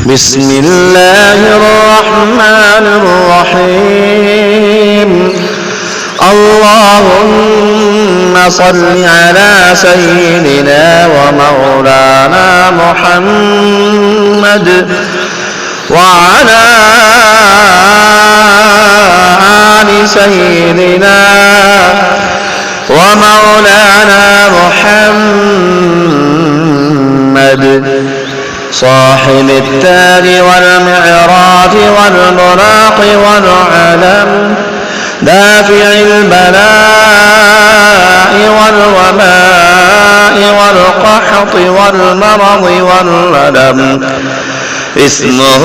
بسم الله الرحمن الرحيم. اللهم صل على سيدنا ومولانا محمد وعلى آل سيدنا ومولانا محمد صاحب التاج والمعراج والبراق والعلم، دافع البلاء والوباء والقحط والمرض والندم، اسمه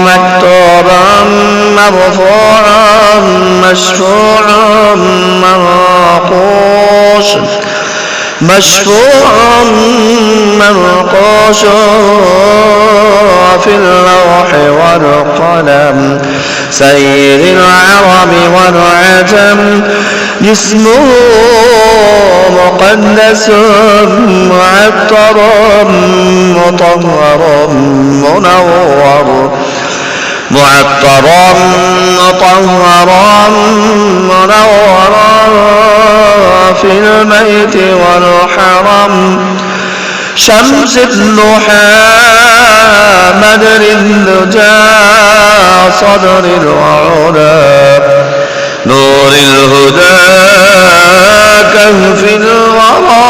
مكتوبا مرفوعا مشفوعا منقوش في اللوح والقلم، سيد العرب والعجم، جسمه مقدس معطر مطهر منور، في البيت والحرم، شمس الضحى بدر الدجى صدر الوعدى، نور الهدى كهف الورى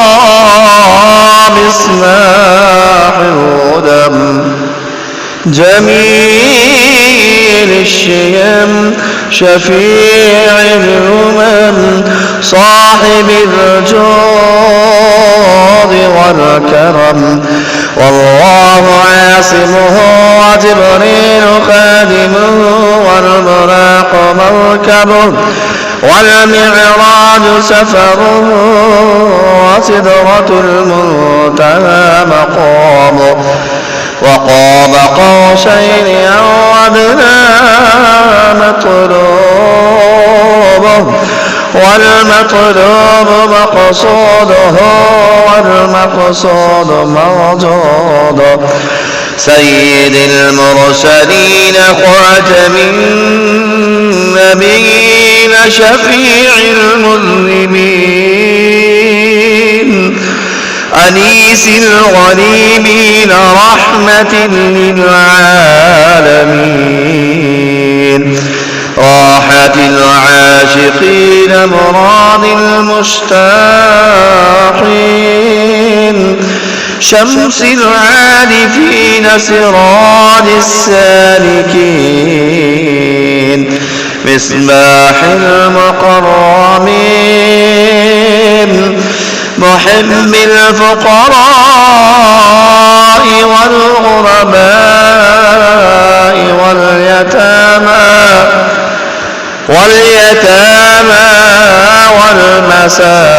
مصباح الهدى، جميل الشيم شفيع الأمم، صاحب الجود والكرم، والله عاصمه وجبريل خادمه، والبراق مركبه، والمعراج سفره، وسدرة المنتهى مقامه، وقاب قوسين أو أدنى مطلوبه، والمطلوب مقصوده، والمقصود موجوده، سيد المرسلين خاتم النبيين شفيع المذنبين، أنيس الغريبين رحمة للعالمين، راحة العاشقين مراد المشتاقين، شمس العارفين سراج السالكين، مصباح المقربين، محب الفقراء والغرباء واليتامى والمساكين،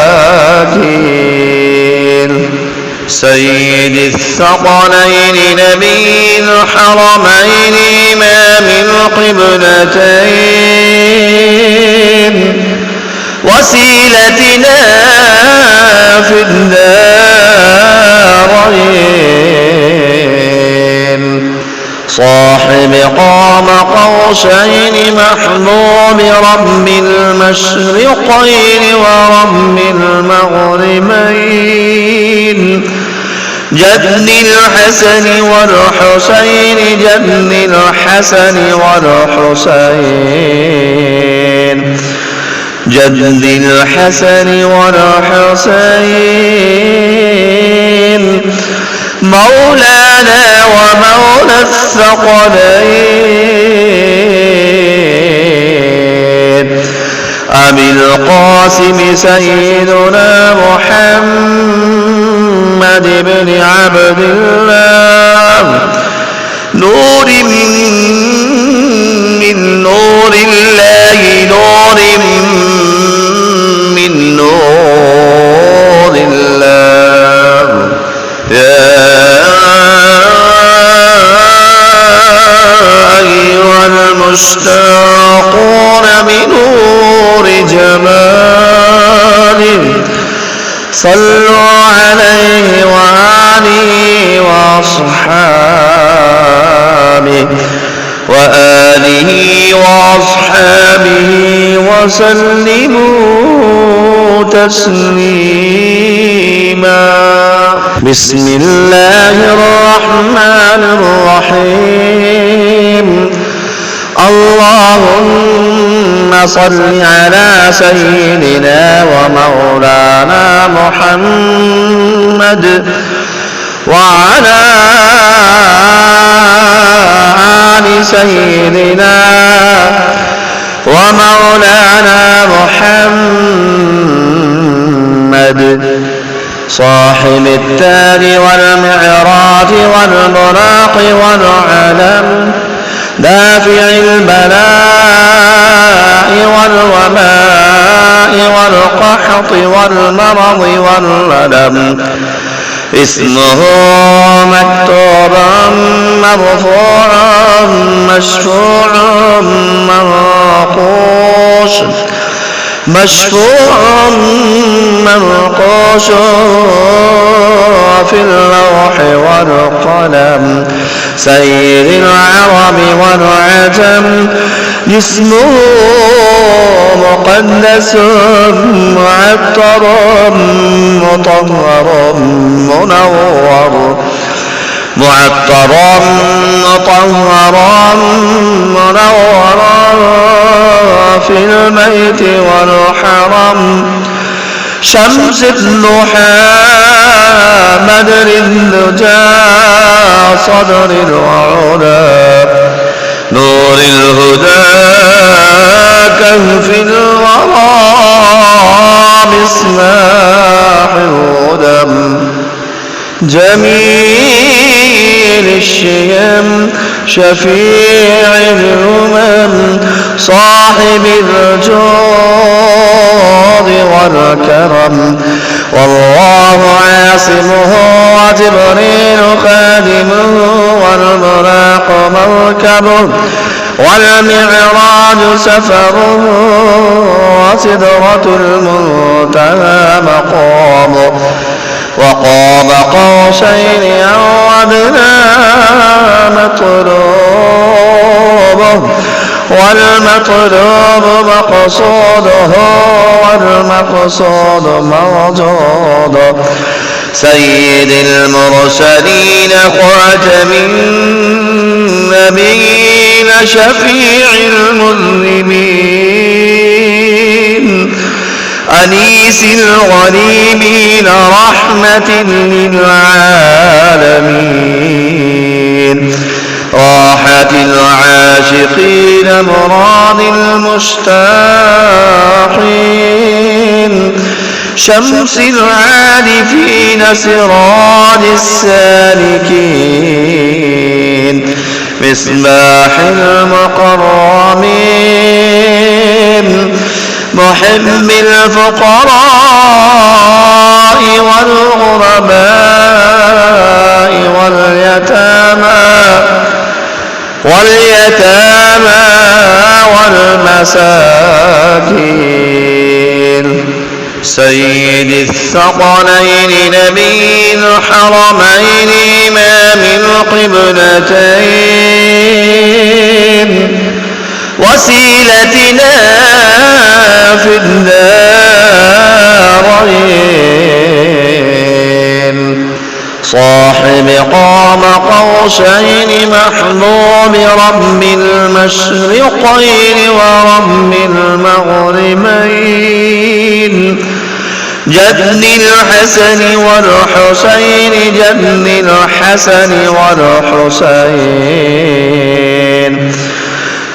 سيد الثقلين نبي الحرمين إمام القبلتين، وسيلتنا في الدارين، صاحب قام قوسين محبوب رب المشرقين ورب المغربين، جد الحسن والحسين، جد الحسن والحسين، جد الحسن والحسين، مولانا ومولى الثقلين، أبي القاسم سيدنا محمد بن عبد الله، نور من نور الله، نور من نور الله، يا أيها المشتاقون بنور جماله، صلوا عليه وآله وأصحابه وآله وأصحابه وسلموا تسليما. بسم الله الرحمن الرحيم. اللهم صل على سيدنا ومولانا محمد وعلى آل سيدنا ومولانا محمد صاحب التاج والمعراج والبراق والعلم دافع البلاء والوباء والقحط والمرض والندم اسمه مكتوبا مرفوعا مشفوعا منقوش في اللوح والقلم سيد العرب والعجم جسمه مقدس معطر مطهر منور في البيت والحرم شمس الضحى بدر الدجى صدر العلا نور الهدى كهف الورى مصباح الهدى جميل الشيم شفيع الأمم صاحب الجود والكرم والله عاصمه وجبريل خادمه والبراق مركبه والمعراج سفره وسدرة المنتهى مقامه وقاب قوسين أو أدنى مطلوبه والمطلوب مقصوده والمقصود موجوده سيد المرسلين خاتم النبيين شفيع المذنبين أنيس الغريبين رحمة للعالمين راحة العاشقين مراد المشتاقين شمس العارفين سراج السالكين مصباح المقربين محب الفقراء والغرباء واليتامى والمساكين سيد الثقلين نبي الحرمين إمام القبلتين وسيلتنا في الدارين صاحب قام قوسين محبوب رب المشرقين ورب المغربين جد الحسن والحسين جد الحسن والحسين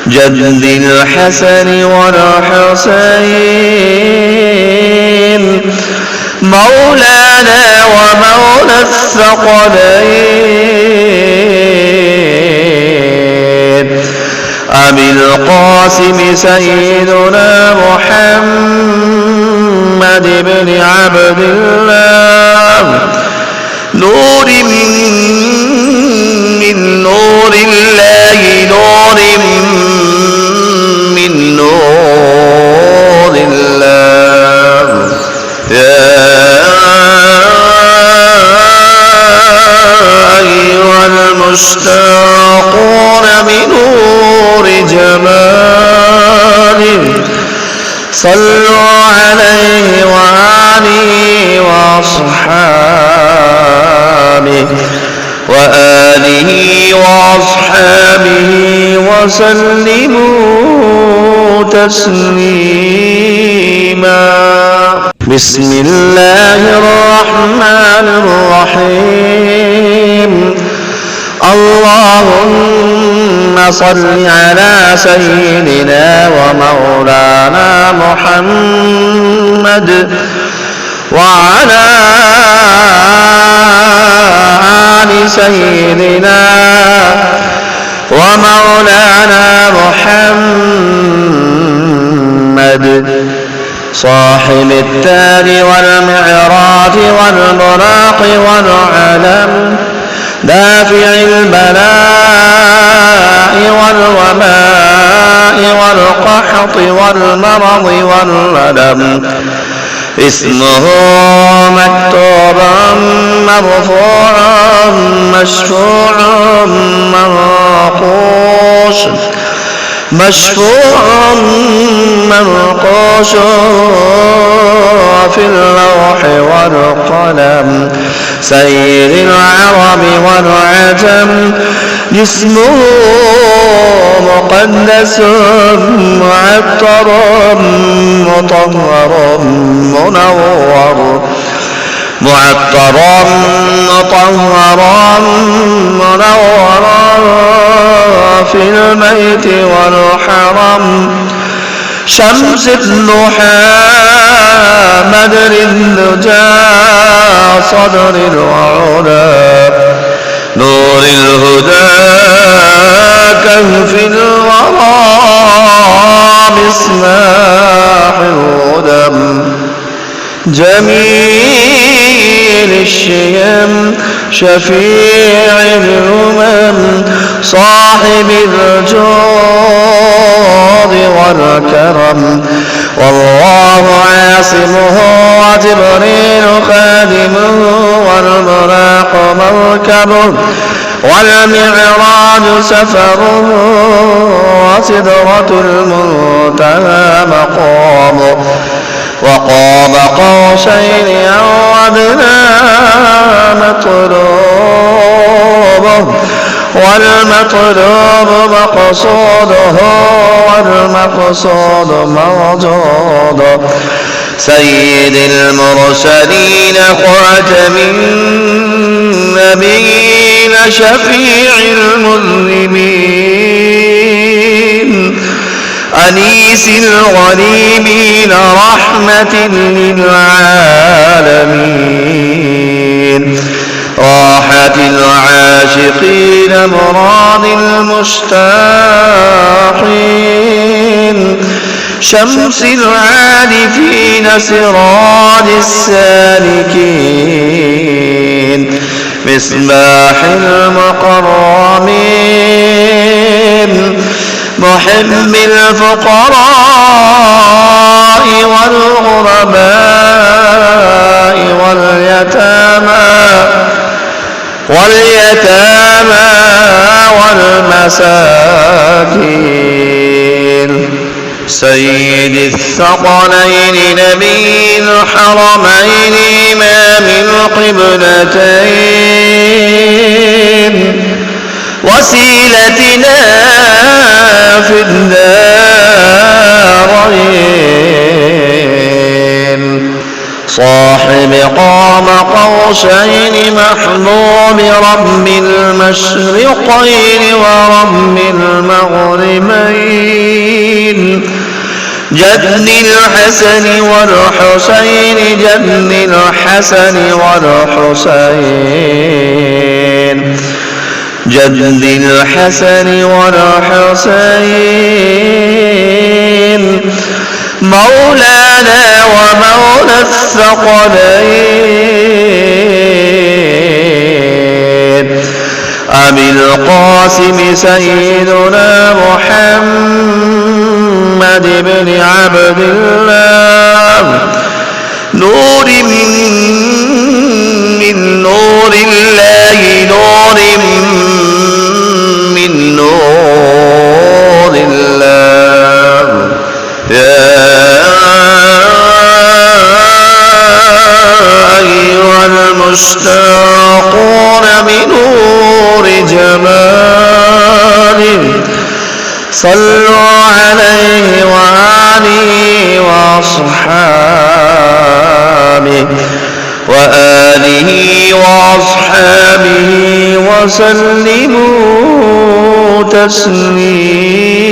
جد الحسن والحسين مولانا ومولى الثقلين أبي القاسم سيدنا محمد بن عبد الله نور من نور الله نور من نور الله يا أيها المشتاقون صلوا عليه وآله وأصحابه وسلموا تسليما. بسم الله الرحمن الرحيم. اللهم صل على سيدنا ومولانا محمد وعلى آل سيدنا ومولانا محمد صاحب التاج والمعراج والبراق والعلم دافع البلاء والوباء والقحط والمرض والندم اسمه مكتوبا مرفوعا مشفوعا منقوش في اللوح والقلم سيد العرب والعجم جسمه مقدس معطر مطهر منور في البيت والحرم شمس الضحى بدر الدجى صدر العلا نور الهدى كهف الورى مصباح الهدى جميل الشيم شفيع الأمم صاحب الجود والكرم والله عاصمه وجبريل خادمه والبراق مركبه والمعراج سفره وسدرة المنتهى مقامه وقاب قوسين أو أدنى مطلوبه والمطلوب مقصوده والمقصود موجوده سيد المرسلين خاتم النبيين شفيع المذنبين أنيس الغريبين رحمة للعالمين راحة العاشقين مراد المشتاقين شمس العارفين سراج السالكين مصباح المقربين محب الفقراء والغرباء واليتامى والمساكين سيد الثقلين نبي الحرمين إمام القبلتين وسيلتنا في الدارين صاحب قام قوسين محبوب رب المشرقين ورب المغربين جد الحسن والحسين جد الحسن والحسين جد الحسن والحسين مولانا ومولى الثقلين أبي القاسم سيدنا محمد بن عبد الله نور من نور الله نور من نور الله يا صلوا عليه وآله وأصحابه وسلموا تسليما.